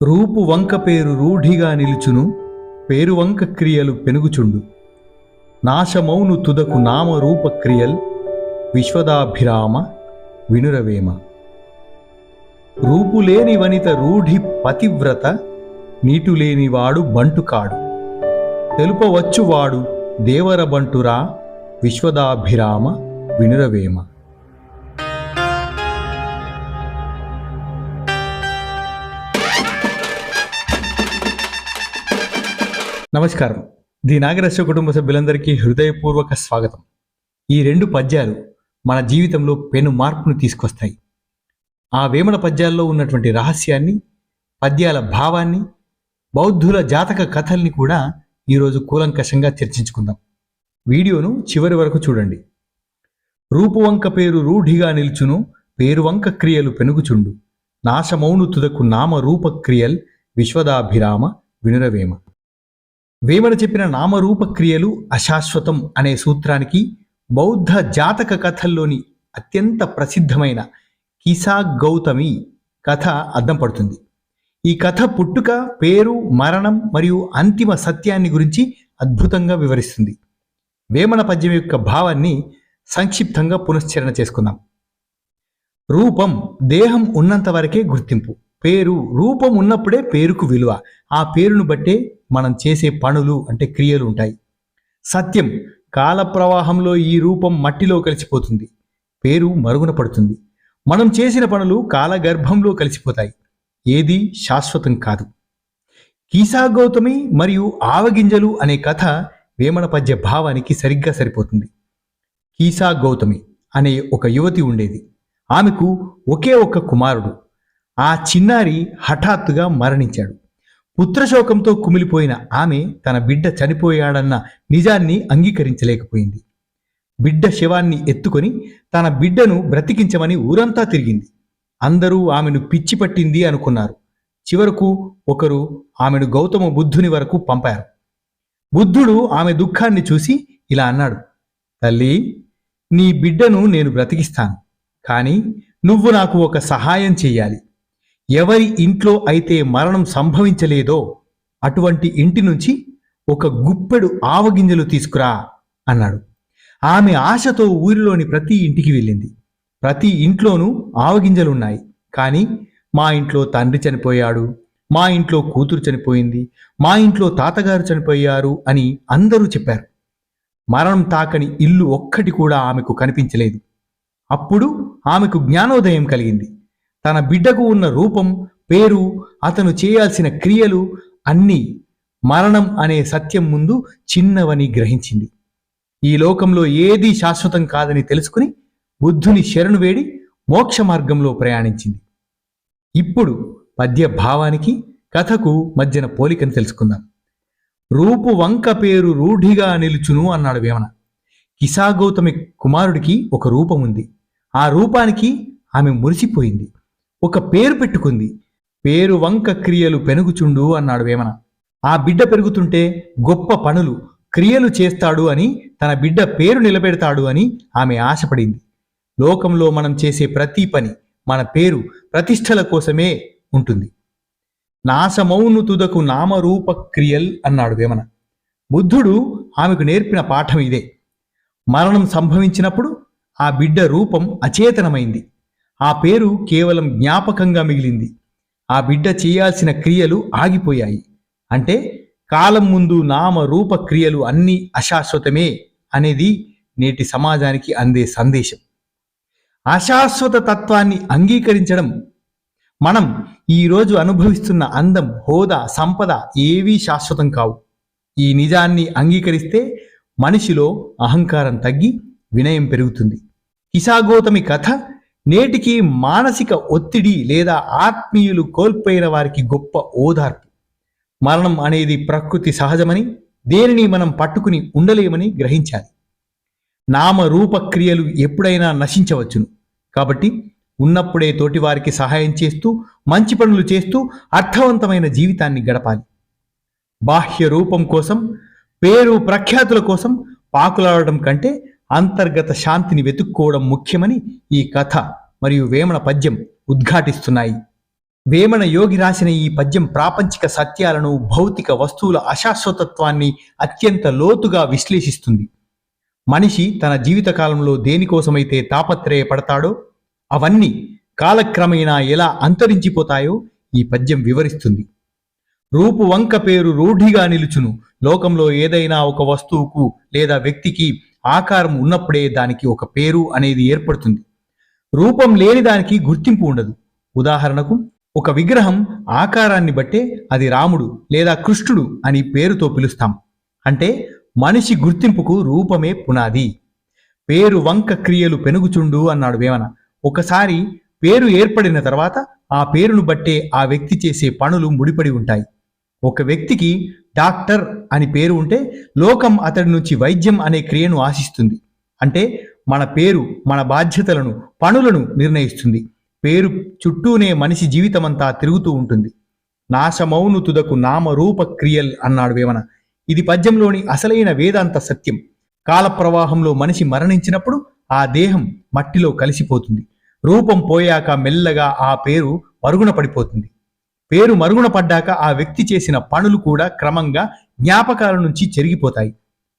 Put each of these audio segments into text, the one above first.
రూపు వంక పేరు రూఢిగా నిలుచును, పేరువంక క్రియలు పెనుగుచుండు. నాశమౌను తుదకు నామరూప క్రియల్, విశ్వదాభిరామ వినురవేమ. రూపులేని వనిత రూఢి పతివ్రత, నీటులేనివాడు బంటుకాడు. తెలుపవచ్చువాడు దేవర బంటురా, విశ్వదాభిరామ వినురవేమ. నమస్కారం. ది నాగరస్య కుటుంబ సభ్యులందరికీ హృదయపూర్వక స్వాగతం. ఈ రెండు పద్యాలు మన జీవితంలో పెను మార్పును తీసుకొస్తాయి. ఆ వేమన పద్యాల్లో ఉన్నటువంటి రహస్యాన్ని, పద్యాల భావాన్ని, బౌద్ధుల జాతక కథల్ని కూడా ఈరోజు కూలంకషంగా చర్చించుకుందాం. వీడియోను చివరి వరకు చూడండి. రూపువంక పేరు రూఢిగా నిల్చును, పేరువంక క్రియలు పెనుగుచుండు. నాశమౌను తుదకు నామరూప క్రియల్, విశ్వదాభిరామ వినురవేమ. వేమన చెప్పిన నామరూప క్రియలు అశాశ్వతం అనే సూత్రానికి బౌద్ధ జాతక కథల్లోని అత్యంత ప్రసిద్ధమైన కిసా గౌతమి కథ అద్దం పడుతుంది. ఈ కథ పుట్టుక, పేరు, మరణం మరియు అంతిమ సత్యాన్ని గురించి అద్భుతంగా వివరిస్తుంది. వేమన పద్యం యొక్క భావాన్ని సంక్షిప్తంగా పునశ్చరణ చేసుకుందాం. రూపం దేహం ఉన్నంత వరకే గుర్తింపు. పేరు రూపం ఉన్నప్పుడే పేరుకు విలువ. ఆ పేరును బట్టే మనం చేసే పనులు అంటే క్రియలు ఉంటాయి. సత్యం కాల ప్రవాహంలో ఈ రూపం మట్టిలో కలిసిపోతుంది, పేరు మరుగున పడుతుంది. మనం చేసిన పనులు కాలగర్భంలో కలిసిపోతాయి. ఏది శాశ్వతం కాదు. కీసా గౌతమి మరియు ఆవగింజలు అనే కథ వేమన పద్య భావానికి సరిగ్గా సరిపోతుంది. కీసా గౌతమి అనే ఒక యువతి ఉండేది. ఆమెకు ఒకే ఒక్క కుమారుడు. ఆ చిన్నారి హఠాత్తుగా మరణించాడు. పుత్రశోకంతో కుమిలిపోయిన ఆమె తన బిడ్డ చనిపోయాడన్న నిజాన్ని అంగీకరించలేకపోయింది. బిడ్డ శవాన్ని ఎత్తుకొని తన బిడ్డను బ్రతికించమని ఊరంతా తిరిగింది. అందరూ ఆమెను పిచ్చి పట్టింది అనుకున్నారు. చివరకు ఒకరు ఆమెను గౌతమ బుద్ధుని వరకు పంపారు. బుద్ధుడు ఆమె దుఃఖాన్ని చూసి ఇలా అన్నాడు: తల్లి, నీ బిడ్డను నేను బ్రతికిస్తాను, కానీ నువ్వు నాకు ఒక సహాయం చెయ్యాలి. ఎవరి ఇంట్లో అయితే మరణం సంభవించలేదో అటువంటి ఇంటి నుంచి ఒక గుప్పెడు ఆవగింజలు తీసుకురా అన్నాడు. ఆమె ఆశతో ఊరిలోని ప్రతి ఇంటికి వెళ్ళింది. ప్రతి ఇంట్లోనూ ఆవగింజలున్నాయి. కానీ మా ఇంట్లో తండ్రి చనిపోయాడు, మా ఇంట్లో కూతురు చనిపోయింది, మా ఇంట్లో తాతగారు చనిపోయారు అని అందరూ చెప్పారు. మరణం తాకని ఇల్లు ఒక్కటి కూడా ఆమెకు కనిపించలేదు. అప్పుడు ఆమెకు జ్ఞానోదయం కలిగింది. తన బిడ్డకు ఉన్న రూపం, పేరు, అతను చేయాల్సిన క్రియలు అన్నీ మరణం అనే సత్యం ముందు చిన్నవని గ్రహించింది. ఈ లోకంలో ఏదీ శాశ్వతం కాదని తెలుసుకుని బుద్ధుని శరణు వేడి మోక్ష మార్గంలో ప్రయాణించింది. ఇప్పుడు పద్య భావానికి కథకు మధ్యన పోలికను తెలుసుకుందాం. రూపు వంక పేరు రూఢిగా నిలుచును అన్నాడు వేమన. కిసా గౌతమి కుమారుడికి ఒక రూపం ఉంది. ఆ రూపానికి ఆమె మురిసిపోయింది. ఒక పేరు పెట్టుకుంది. పేరు వంక క్రియలు పెనుగుచుండు అన్నాడు వేమన. ఆ బిడ్డ పెరుగుతుంటే గొప్ప పనులు, క్రియలు చేస్తాడు అని, తన బిడ్డ పేరు నిలబెడతాడు అని ఆమె ఆశపడింది. లోకంలో మనం చేసే ప్రతి పని మన పేరు, ప్రతిష్టల కోసమే ఉంటుంది. నాశమౌను తుదకు నామరూప క్రియల్ అన్నాడు వేమన. బుద్ధుడు ఆమెకు నేర్పిన పాఠం ఇదే. మరణం సంభవించినప్పుడు ఆ బిడ్డ రూపం అచేతనమైంది. ఆ పేరు కేవలం జ్ఞాపకంగా మిగిలింది. ఆ బిడ్డ చేయాల్సిన క్రియలు ఆగిపోయాయి. అంటే కాలం ముందు నామ రూప క్రియలు అన్నీ అశాశ్వతమే అనేది నేటి సమాజానికి అందే సందేశం. అశాశ్వత తత్వాన్ని అంగీకరించడం. మనం ఈరోజు అనుభవిస్తున్న అందం, హోదా, సంపద ఏవీ శాశ్వతం కావు. ఈ నిజాన్ని అంగీకరిస్తే మనిషిలో అహంకారం తగ్గి వినయం పెరుగుతుంది. కిసా గౌతమి కథ నేటికి మానసిక ఒత్తిడి లేదా ఆత్మీయులు కోల్పోయిన వారికి గొప్ప ఓదార్పు. మరణం అనేది ప్రకృతి సహజమని, దేనిని మనం పట్టుకుని ఉండలేమని గ్రహించాలి. నామరూప క్రియలు ఎప్పుడైనా నశించవచ్చును. కాబట్టి ఉన్నప్పుడే తోటివారికి సహాయం చేస్తూ, మంచి పనులు చేస్తూ అర్థవంతమైన జీవితాన్ని గడపాలి. బాహ్య రూపం కోసం, పేరు ప్రఖ్యాతుల కోసం పాకులాడటం కంటే అంతర్గత శాంతిని వెతుక్కోవడం ముఖ్యమని ఈ కథ మరియు వేమన పద్యం ఉద్ఘాటిస్తున్నాయి. వేమన యోగి రాసిన ఈ పద్యం ప్రాపంచిక సత్యాలను, భౌతిక వస్తువుల అశాశ్వతత్వాన్ని అత్యంత లోతుగా విశ్లేషిస్తుంది. మనిషి తన జీవితకాలంలో దేనికోసమైతే తాపత్రయపడతాడో అవన్నీ కాలక్రమేణా ఎలా అంతరించిపోతాయో ఈ పద్యం వివరిస్తుంది. రూపు వంక పేరు రూఢిగా నిలుచును. లోకంలో ఏదైనా ఒక వస్తువుకు లేదా వ్యక్తికి ఆకారం ఉన్నప్పుడే దానికి ఒక పేరు అనేది ఏర్పడుతుంది. రూపం లేని దానికి గుర్తింపు ఉండదు. ఉదాహరణకు, ఒక విగ్రహం ఆకారాన్ని బట్టే అది రాముడు లేదా కృష్ణుడు అని పేరుతో పిలుస్తాం. అంటే మనిషి గుర్తింపుకు రూపమే పునాది. పేరు వంక క్రియలు పెనుగుచుండు అన్నాడు వేమన. ఒకసారి పేరు ఏర్పడిన తర్వాత ఆ పేరును బట్టే ఆ వ్యక్తి చేసే పనులు ముడిపడి ఉంటాయి. ఒక వ్యక్తికి డాక్టర్ అని పేరు ఉంటే లోకం అతడి నుంచి వైద్యం అనే క్రియను ఆశిస్తుంది. అంటే మన పేరు మన బాధ్యతలను, పనులను నిర్ణయిస్తుంది. పేరు చుట్టూనే మనిషి జీవితమంతా తిరుగుతూ ఉంటుంది. నాశమౌను తుదకు నామరూప క్రియల్ అన్నాడు వేమన. ఇది పద్యంలోని అసలైన వేదాంత సత్యం. కాల ప్రవాహంలో మనిషి మరణించినప్పుడు ఆ దేహం మట్టిలో కలిసిపోతుంది. రూపం పోయాక మెల్లగా ఆ పేరు మరుగున పడిపోతుంది. పేరు మరుగున పడ్డాక ఆ వ్యక్తి చేసిన పనులు కూడా క్రమంగా జ్ఞాపకాల నుంచి చెరిగిపోతాయి.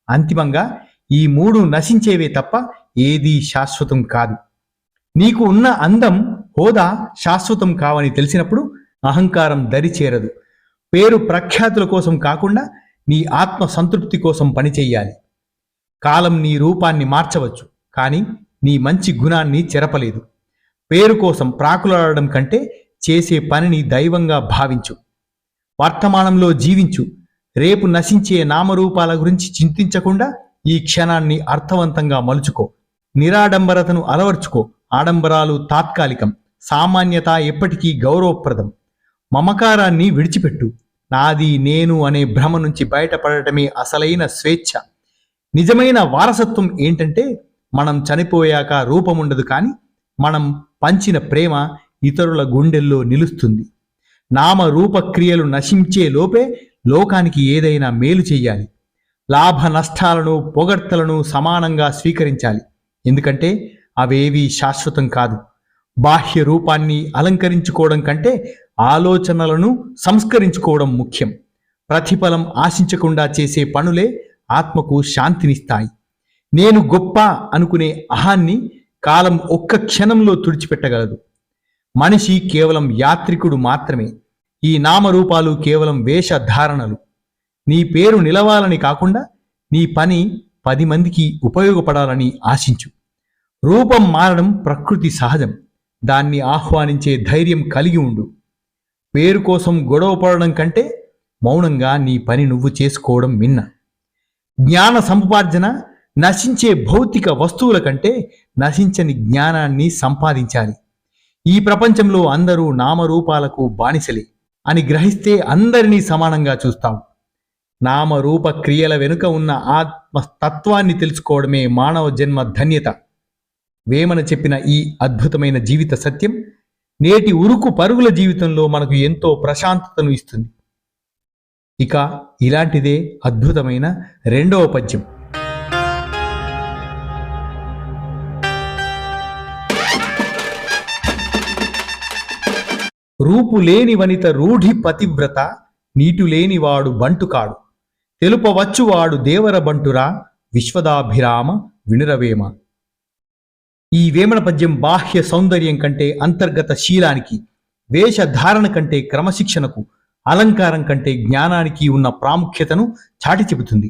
అంతిమంగా ఈ మూడు నశించేవే తప్ప ఏదీ శాశ్వతం కాదు. నీకు ఉన్న అందం, హోదా శాశ్వతం కావని తెలిసినప్పుడు అహంకారం దరిచేరదు. పేరు ప్రఖ్యాతుల కోసం కాకుండా నీ ఆత్మ సంతృప్తి కోసం పనిచెయ్యాలి. కాలం నీ రూపాన్ని మార్చవచ్చు, కానీ నీ మంచి గుణాన్ని చెరపలేదు. పేరు కోసం ప్రాకులాడడం కంటే చేసే పనిని దైవంగా భావించు. వర్తమానంలో జీవించు. రేపు నశించే నామరూపాల గురించి చింతించకుండా ఈ క్షణాన్ని అర్థవంతంగా మలుచుకో. నిరాడంబరతను అలవర్చుకో. ఆడంబరాలు తాత్కాలికం, సామాన్యత ఎప్పటికీ గౌరవప్రదం. మమకారాన్ని విడిచిపెట్టు. నాది నేను అనే భ్రమ నుంచి బయటపడటమే అసలైన స్వేచ్ఛ. నిజమైన వారసత్వం ఏంటంటే మనం చనిపోయాక రూపముండదు, కానీ మనం పంచిన ప్రేమ ఇతరుల గుండెల్లో నిలుస్తుంది. నామ రూపక్రియలు నశించే లోపే లోకానికి ఏదైనా మేలు చెయ్యాలి. లాభ నష్టాలను, పొగడ్తలను సమానంగా స్వీకరించాలి. ఎందుకంటే అవేవీ శాశ్వతం కాదు. బాహ్య రూపాన్ని అలంకరించుకోవడం కంటే ఆలోచనలను సంస్కరించుకోవడం ముఖ్యం. ప్రతిఫలం ఆశించకుండా చేసే పనులే ఆత్మకు శాంతినిస్తాయి. నేను గొప్ప అనుకునే అహాన్ని కాలం ఒక్క క్షణంలో తుడిచిపెట్టగలదు. మనిషి కేవలం యాత్రికుడు మాత్రమే. ఈ నామరూపాలు కేవలం వేషధారణలు. నీ పేరు నిలవాలని కాకుండా నీ పని 10 మందికి ఉపయోగపడాలని ఆశించు. రూపం మారడం ప్రకృతి సహజం. దాన్ని ఆహ్వానించే ధైర్యం కలిగి ఉండు. పేరు కోసం గొడవ పడడం కంటే మౌనంగా నీ పని నువ్వు చేసుకోవడం మిన్న. జ్ఞాన సముపార్జన నశించే భౌతిక వస్తువుల కంటే నశించని జ్ఞానాన్ని సంపాదించాలి. ఈ ప్రపంచంలో అందరూ నామరూపాలకు బానిసలే అని గ్రహిస్తే అందరినీ సమానంగా చూస్తావు. నామరూప క్రియల వెనుక ఉన్న ఆత్మతత్వాన్ని తెలుసుకోవడమే మానవ జన్మ ధన్యత. వేమన చెప్పిన ఈ అద్భుతమైన జీవిత సత్యం నేటి ఉరుకు పరుగుల జీవితంలో మనకు ఎంతో ప్రశాంతతను ఇస్తుంది. ఇక ఇలాంటిదే అద్భుతమైన రెండవ పద్యం. రూపులేని వనిత రూఢి పతివ్రత, నీటులేనివాడు బంటుకాడు, తెలుపవచ్చువాడు దేవర బంటురా, విశ్వదాభిరామ వినురవేమ. ఈ వేమన పద్యం బాహ్య సౌందర్యం కంటే అంతర్గత శీలానికి, వేషధారణ కంటే క్రమశిక్షణకు, అలంకారం కంటే జ్ఞానానికి ఉన్న ప్రాముఖ్యతను చాటి చెబుతుంది.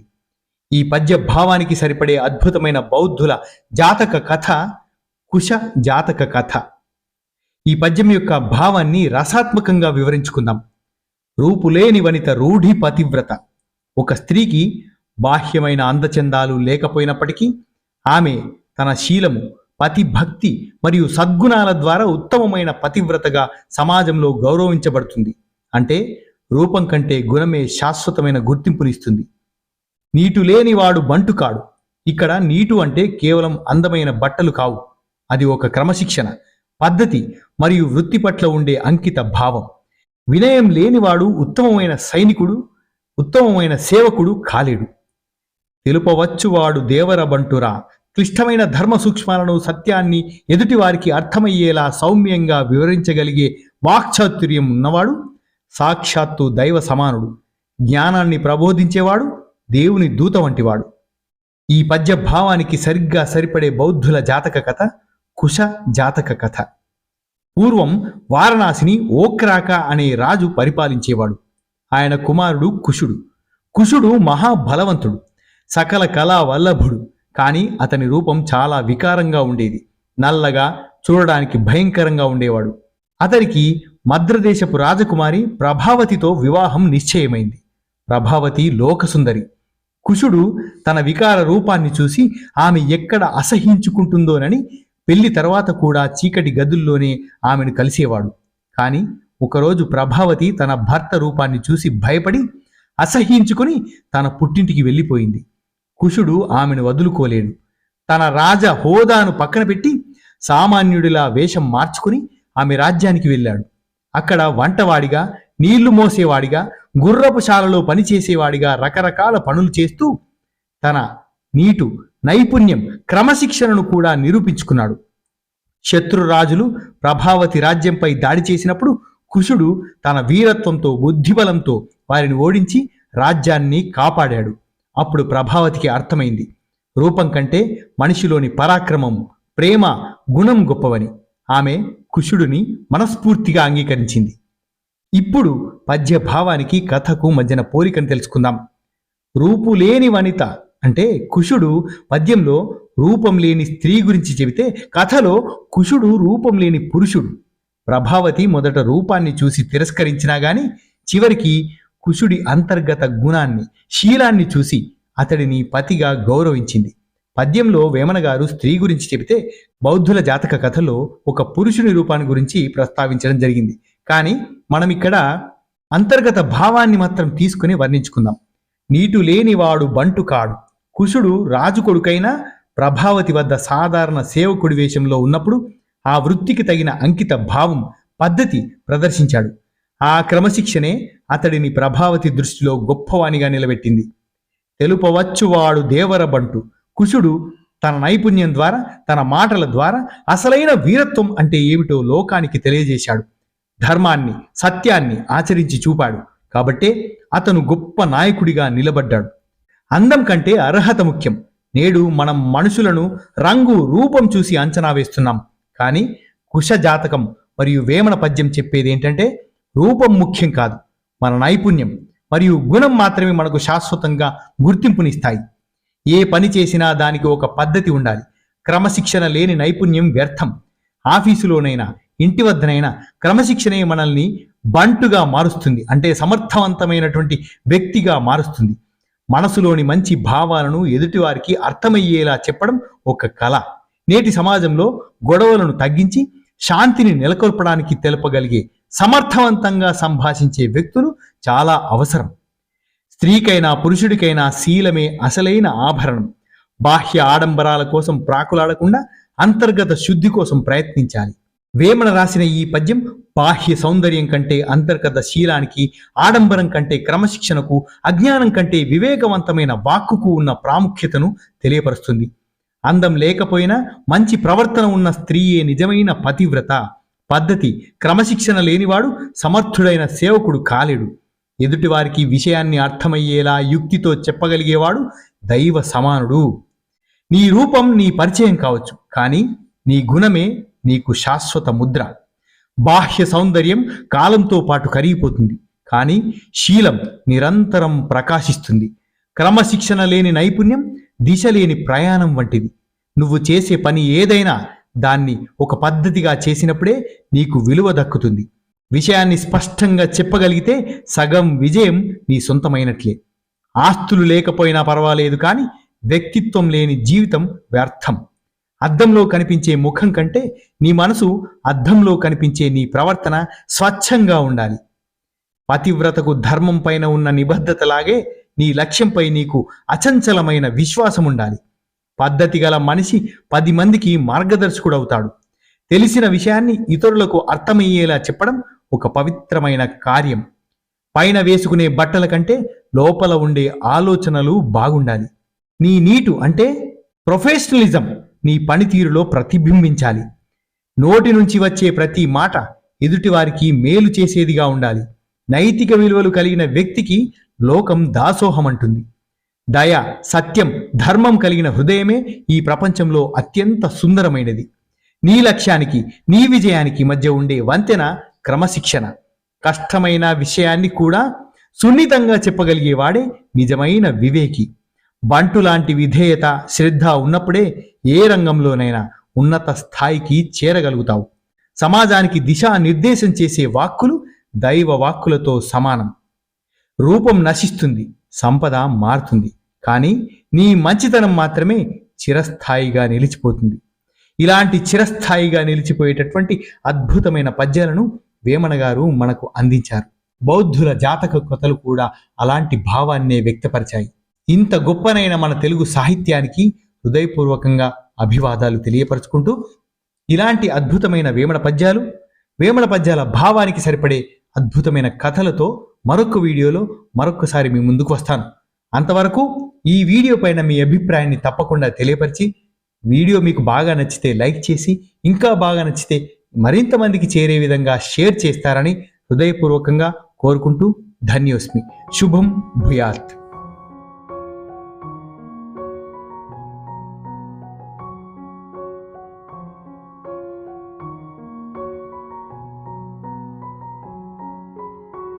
ఈ పద్య భావానికి సరిపడే అద్భుతమైన బౌద్ధుల జాతక కథ కుశ జాతక కథ. ఈ పద్యం యొక్క భావాన్ని రసాత్మకంగా వివరించుకుందాం. రూపులేని వనిత రూఢి పతివ్రత. ఒక స్త్రీకి బాహ్యమైన అందచందాలు లేకపోయినప్పటికీ ఆమె తన శీలము, పతిభక్తి మరియు సద్గుణాల ద్వారా ఉత్తమమైన పతివ్రతగా సమాజంలో గౌరవించబడుతుంది. అంటే రూపం కంటే గుణమే శాశ్వతమైన గుర్తింపునిస్తుంది. నీటు లేనివాడు బంటుకాడు. ఇక్కడ నీటు అంటే కేవలం అందమైన బట్టలు కావు. అది ఒక క్రమశిక్షణ, పద్ధతి మరియు వృత్తి పట్ల ఉండే అంకిత భావం. వినయం లేనివాడు ఉత్తమమైన సైనికుడు, ఉత్తమమైన సేవకుడు కాలేడు. తెలుపవచ్చువాడు దేవర బంటురా. క్లిష్టమైన ధర్మ సూక్ష్మాలను, సత్యాన్ని ఎదుటివారికి అర్థమయ్యేలా సౌమ్యంగా వివరించగలిగే వాక్చాతుర్యం ఉన్నవాడు, సాక్షాత్తు దైవ సమానుడు, జ్ఞానాన్ని ప్రబోధించేవాడు, దేవుని దూత వంటివాడు. ఈ పద్య భావానికి సరిగ్గా సరిపడే బౌద్ధుల జాతక కథ కుశ జాతక కథ. పూర్వం వారణాసిని ఓక్రాక అనే రాజు పరిపాలించేవాడు. ఆయన కుమారుడు కుశుడు. కుశుడు మహాబలవంతుడు, సకల కళా వల్లభుడు. కానీ అతని రూపం చాలా వికారంగా ఉండేది. నల్లగా, చూడడానికి భయంకరంగా ఉండేవాడు. అతనికి మద్రదేశపు రాజకుమారి ప్రభావతితో వివాహం నిశ్చయమైంది. ప్రభావతి లోకసుందరి. కుశుడు తన వికార రూపాన్ని చూసి ఆమె ఎక్కడ అసహించుకుంటుందోనని పెళ్లి తర్వాత కూడా చీకటి గదుల్లోనే ఆమెను కలిసేవాడు. కానీ ఒకరోజు ప్రభావతి తన భర్త రూపాన్ని చూసి భయపడి అసహ్యించుకుని తన పుట్టింటికి వెళ్ళిపోయింది. కుశుడు ఆమెను వదులుకోలేడు. తన రాజ హోదాను పక్కన పెట్టి సామాన్యుడిలా వేషం మార్చుకుని ఆమె రాజ్యానికి వెళ్ళాడు. అక్కడ వంటవాడిగా, నీళ్లు మోసేవాడిగా, గుర్రపు శాలలో పనిచేసేవాడిగా రకరకాల పనులు చేస్తూ తన నీటు, నైపుణ్యం, క్రమశిక్షణను కూడా నిరూపించుకున్నాడు. శత్రురాజులు ప్రభావతి రాజ్యంపై దాడి చేసినప్పుడు కుశుడు తన వీరత్వంతో, బుద్ధిబలంతో వారిని ఓడించి రాజ్యాన్ని కాపాడాడు. అప్పుడు ప్రభావతికి అర్థమైంది, రూపం కంటే మనిషిలోని పరాక్రమం, ప్రేమ, గుణం గొప్పవని. ఆమె కుశుడిని మనస్ఫూర్తిగా అంగీకరించింది. ఇప్పుడు పద్య భావానికి కథకు మధ్యన పోలికను తెలుసుకుందాం. రూపులేని వనిత అంటే కుశుడు పద్యంలో రూపం లేని స్త్రీ గురించి చెబితే, కథలో కుశుడు రూపం లేని పురుషుడు. ప్రభావతి మొదట రూపాన్ని చూసి తిరస్కరించినా గాని చివరికి కుశుడి అంతర్గత గుణాన్ని, శీలాన్ని చూసి అతడిని పతిగా గౌరవించింది. పద్యంలో వేమన గారు స్త్రీ గురించి చెబితే, బౌద్ధుల జాతక కథలో ఒక పురుషుని రూపాన్ని గురించి ప్రస్తావించడం జరిగింది. కానీ మనం ఇక్కడ అంతర్గత భావాన్ని మాత్రం తీసుకుని వర్ణించుకుందాం. నీటు లేనివాడు బంటు కాడు. కుశుడు రాజు కొడుకైనా ప్రభావతి వద్ద సాధారణ సేవకుడి వేషంలో ఉన్నప్పుడు ఆ వృత్తికి తగిన అంకిత భావం, పద్ధతి ప్రదర్శించాడు. ఆ క్రమశిక్షణే అతడిని ప్రభావతి దృష్టిలో గొప్పవానిగా నిలబెట్టింది. తెలుపవచ్చువాడు దేవర బంటు. కుశుడు తన నైపుణ్యం ద్వారా, తన మాటల ద్వారా అసలైన వీరత్వం అంటే ఏమిటో లోకానికి తెలియజేశాడు. ధర్మాన్ని, సత్యాన్ని ఆచరించి చూపాడు. కాబట్టే అతను గొప్ప నాయకుడిగా నిలబడ్డాడు. అందం కంటే అర్హత ముఖ్యం. నేడు మనం మనుషులను రంగు, రూపం చూసి అంచనా వేస్తున్నాం. కానీ కుశ జాతకం మరియు వేమన పద్యం చెప్పేది ఏంటంటే, రూపం ముఖ్యం కాదు, మన నైపుణ్యం మరియు గుణం మాత్రమే మనకు శాశ్వతంగా గుర్తింపునిస్తాయి. ఏ పని చేసినా దానికి ఒక పద్ధతి ఉండాలి. క్రమశిక్షణ లేని నైపుణ్యం వ్యర్థం. ఆఫీసులోనైనా, ఇంటి వద్దనైనా క్రమశిక్షణే మనల్ని బంటుగా మారుస్తుంది, అంటే సమర్థవంతమైనటువంటి వ్యక్తిగా మారుస్తుంది. మనసులోని మంచి భావాలను ఎదుటివారికి అర్థమయ్యేలా చెప్పడం ఒక కళ. నేటి సమాజంలో గొడవలను తగ్గించి శాంతిని నెలకొల్పడానికి తెలపగలిగే, సమర్థవంతంగా సంభాషించే వ్యక్తులు చాలా అవసరం. స్త్రీకైనా పురుషుడికైనా శీలమే అసలైన ఆభరణం. బాహ్య ఆడంబరాల కోసం ప్రాకులాడకుండా అంతర్గత శుద్ధి కోసం ప్రయత్నించాలి. వేమన రాసిన ఈ పద్యం బాహ్య సౌందర్యం కంటే అంతర్గత శీలానికి, ఆడంబరం కంటే క్రమశిక్షణకు, అజ్ఞానం కంటే వివేకవంతమైన వాక్కుకు ఉన్న ప్రాముఖ్యతను తెలియపరుస్తుంది. అందం లేకపోయినా మంచి ప్రవర్తన ఉన్న స్త్రీయే నిజమైన పతివ్రత. పద్ధతి, క్రమశిక్షణ లేనివాడు సమర్థుడైన సేవకుడు కాలేడు. ఎదుటివారికి విషయాన్ని అర్థమయ్యేలా యుక్తితో చెప్పగలిగేవాడు దైవ సమానుడు. నీ రూపం నీ పరిచయం కావచ్చు, కానీ నీ గుణమే నీకు శాశ్వత ముద్ర. బాహ్య సౌందర్యం కాలంతో పాటు కరిగిపోతుంది, కానీ శీలం నిరంతరం ప్రకాశిస్తుంది. క్రమశిక్షణ లేని నైపుణ్యం దిశ లేని ప్రయాణం వంటిది. నువ్వు చేసే పని ఏదైనా దాన్ని ఒక పద్ధతిగా చేసినప్పుడే నీకు విలువ దక్కుతుంది. విషయాన్ని స్పష్టంగా చెప్పగలిగితే సగం విజయం నీ సొంతమైనట్లే. ఆస్తులు లేకపోయినా పర్వాలేదు, కానీ వ్యక్తిత్వం లేని జీవితం వ్యర్థం. అద్దంలో కనిపించే ముఖం కంటే నీ మనసు, అద్దంలో కనిపించే నీ ప్రవర్తన స్వచ్ఛంగా ఉండాలి. పతివ్రతకు ధర్మం పైన ఉన్న నిబద్ధతలాగే నీ లక్ష్యంపై నీకు అచంచలమైన విశ్వాసం ఉండాలి. పద్ధతి గల మనిషి 10 మందికి మార్గదర్శకుడవుతాడు. తెలిసిన విషయాన్ని ఇతరులకు అర్థమయ్యేలా చెప్పడం ఒక పవిత్రమైన కార్యం. పైన వేసుకునే బట్టల కంటే లోపల ఉండే ఆలోచనలు బాగుండాలి. నీ నీటు అంటే ప్రొఫెషనలిజం నీ పనితీరులో ప్రతిబింబించాలి. నోటి నుంచి వచ్చే ప్రతి మాట ఎదుటివారికి మేలు చేసేదిగా ఉండాలి. నైతిక విలువలు కలిగిన వ్యక్తికి లోకం దాసోహం అంటుంది. దయ, సత్యం, ధర్మం కలిగిన హృదయమే ఈ ప్రపంచంలో అత్యంత సుందరమైనది. నీ లక్ష్యానికి, నీ విజయానికి మధ్య ఉండే వంతెన క్రమశిక్షణ. కష్టమైన విషయాన్ని కూడా సున్నితంగా చెప్పగలిగేవాడే నిజమైన వివేకి. బంటు లాంటి విధేయత, శ్రద్ధ ఉన్నప్పుడే ఏ రంగంలోనైనా ఉన్నత స్థాయికి చేరగలుగుతావు. సమాజానికి దిశా నిర్దేశం చేసే వాక్కులు దైవ వాక్కులతో సమానం. రూపం నశిస్తుంది, సంపద మారుతుంది, కానీ నీ మంచితనం మాత్రమే చిరస్థాయిగా నిలిచిపోతుంది. ఇలాంటి చిరస్థాయిగా నిలిచిపోయేటటువంటి అద్భుతమైన పద్యాలను వేమన గారు మనకు అందించారు. బౌద్ధుల జాతక కథలు కూడా అలాంటి భావాన్నే వ్యక్తపరిచాయి. ఇంత గొప్పనైన మన తెలుగు సాహిత్యానికి హృదయపూర్వకంగా అభివాదాలు తెలియపరుచుకుంటూ, ఇలాంటి అద్భుతమైన వేమన పద్యాల భావానికి సరిపడే అద్భుతమైన కథలతో మరొక వీడియోలో మరొకసారి మీ ముందుకు వస్తాను. అంతవరకు ఈ వీడియో పైన మీ అభిప్రాయాన్ని తప్పకుండా తెలియపరిచి, వీడియో మీకు బాగా నచ్చితే లైక్ చేసి, ఇంకా బాగా నచ్చితే మరింత మందికి చేరే విధంగా షేర్ చేస్తారని హృదయపూర్వకంగా కోరుకుంటూ ధన్యోస్మి. శుభం భూయాత్.